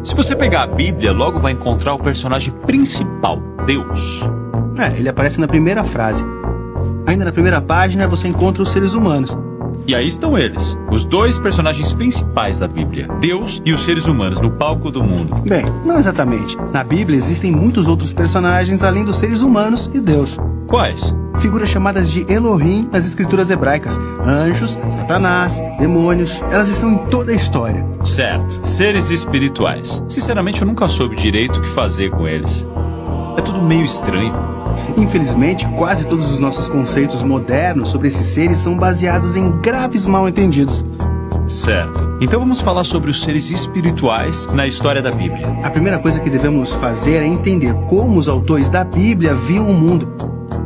Se você pegar a Bíblia, logo vai encontrar o personagem principal, Deus. Ele aparece na primeira frase. Ainda na primeira página você encontra os seres humanos. E aí estão eles, os dois personagens principais da Bíblia, Deus e os seres humanos no palco do mundo. Bem, não exatamente. Na Bíblia existem muitos outros personagens além dos seres humanos e Deus. Quais? Figuras chamadas de Elohim nas escrituras hebraicas. Anjos, Satanás, demônios, elas estão em toda a história. Certo, seres espirituais. Sinceramente, eu nunca soube direito o que fazer com eles. É tudo meio estranho. Infelizmente, quase todos os nossos conceitos modernos sobre esses seres são baseados em graves mal-entendidos. Certo. Então vamos falar sobre os seres espirituais na história da Bíblia. A primeira coisa que devemos fazer é entender como os autores da Bíblia viam o mundo.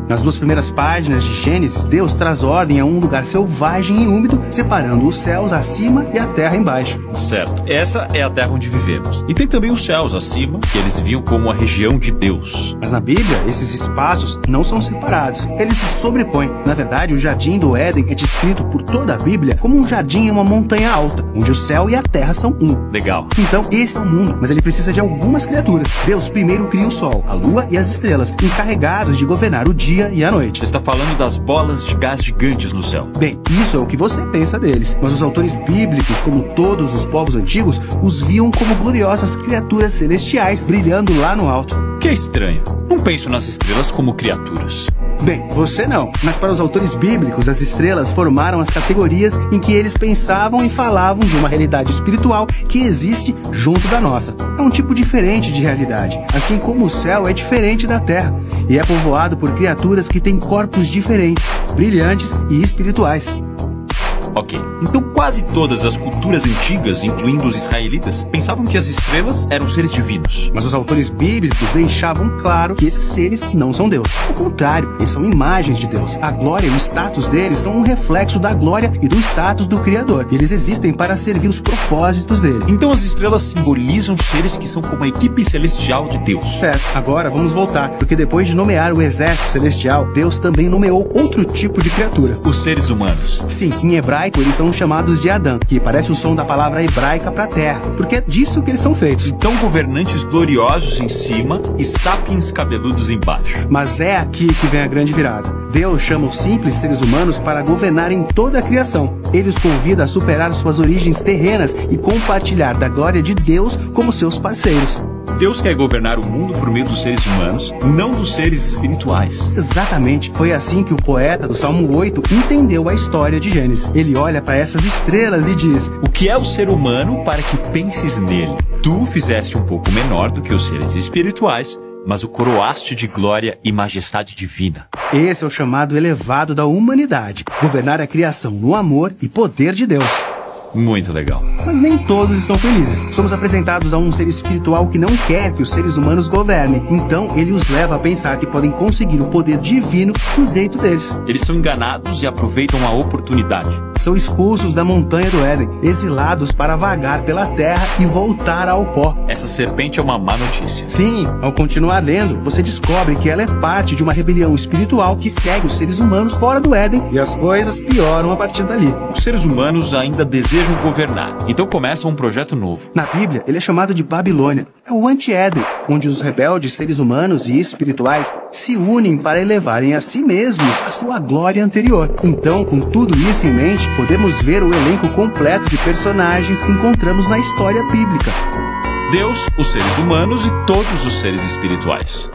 Nas 2 primeiras páginas de Gênesis, Deus traz ordem a um lugar selvagem e úmido, separando os céus acima e a terra embaixo. Certo. Essa é a terra onde vivemos. E tem também os céus acima, que eles viam como a região de Deus. Mas na Bíblia, esses espaços não são separados. Eles se sobrepõem. Na verdade, o Jardim do Éden é descrito por toda a Bíblia como um jardim em uma montanha alta, onde o céu e a terra são um. Legal. Então, esse é o mundo, mas ele precisa de algumas criaturas. Deus primeiro cria o sol, a lua e as estrelas, encarregados de governar o dia e a noite. Você está falando das bolas de gás gigantes no céu. Bem, isso é o que você pensa deles, mas os autores bíblicos, como todos os povos antigos, os viam como gloriosas criaturas celestiais brilhando lá no alto. Que é estranho. Não penso nas estrelas como criaturas. Bem, você não, mas para os autores bíblicos, as estrelas formaram as categorias em que eles pensavam e falavam de uma realidade espiritual que existe junto da nossa. É um tipo diferente de realidade, assim como o céu é diferente da terra, e é povoado por criaturas que têm corpos diferentes, brilhantes e espirituais. Ok, então quase todas as culturas antigas, incluindo os israelitas, pensavam que as estrelas eram seres divinos. Mas os autores bíblicos deixavam claro que esses seres não são Deus. Ao contrário, eles são imagens de Deus. A glória e o status deles são um reflexo da glória e do status do Criador. E eles existem para servir os propósitos dele. Então as estrelas simbolizam seres que são como a equipe celestial de Deus. Certo, agora vamos voltar, porque depois de nomear o exército celestial, Deus também nomeou outro tipo de criatura. Os seres humanos. Sim, em hebraico eles são chamados de Adão, que parece o som da palavra hebraica para terra, porque é disso que eles são feitos. Então governantes gloriosos em cima e sapiens cabeludos embaixo. Mas é aqui que vem a grande virada. Deus chama os simples seres humanos para governarem toda a criação. Ele os convida a superar suas origens terrenas e compartilhar da glória de Deus como seus parceiros. Deus quer governar o mundo por meio dos seres humanos, não dos seres espirituais. Exatamente. Foi assim que o poeta do Salmo 8 entendeu a história de Gênesis. Ele olha para essas estrelas e diz: o que é o ser humano para que penses nele? Tu o fizeste um pouco menor do que os seres espirituais, mas o coroaste de glória e majestade divina. Esse é o chamado elevado da humanidade. Governar a criação no amor e poder de Deus. Muito legal. Mas nem todos estão felizes. Somos apresentados a um ser espiritual que não quer que os seres humanos governem. Então ele os leva a pensar que podem conseguir o poder divino do jeito deles. Eles são enganados e aproveitam a oportunidade. São expulsos da montanha do Éden, exilados para vagar pela terra e voltar ao pó. Essa serpente é uma má notícia. Sim, ao continuar lendo, você descobre que ela é parte de uma rebelião espiritual que segue os seres humanos fora do Éden, e as coisas pioram a partir dali. Os seres humanos ainda desejam governar, então começa um projeto novo. Na Bíblia, ele é chamado de Babilônia. É o anti-Éden, onde os rebeldes seres humanos e espirituais se unem para elevarem a si mesmos a sua glória anterior. Então, com tudo isso em mente, podemos ver o elenco completo de personagens que encontramos na história bíblica. Deus, os seres humanos e todos os seres espirituais.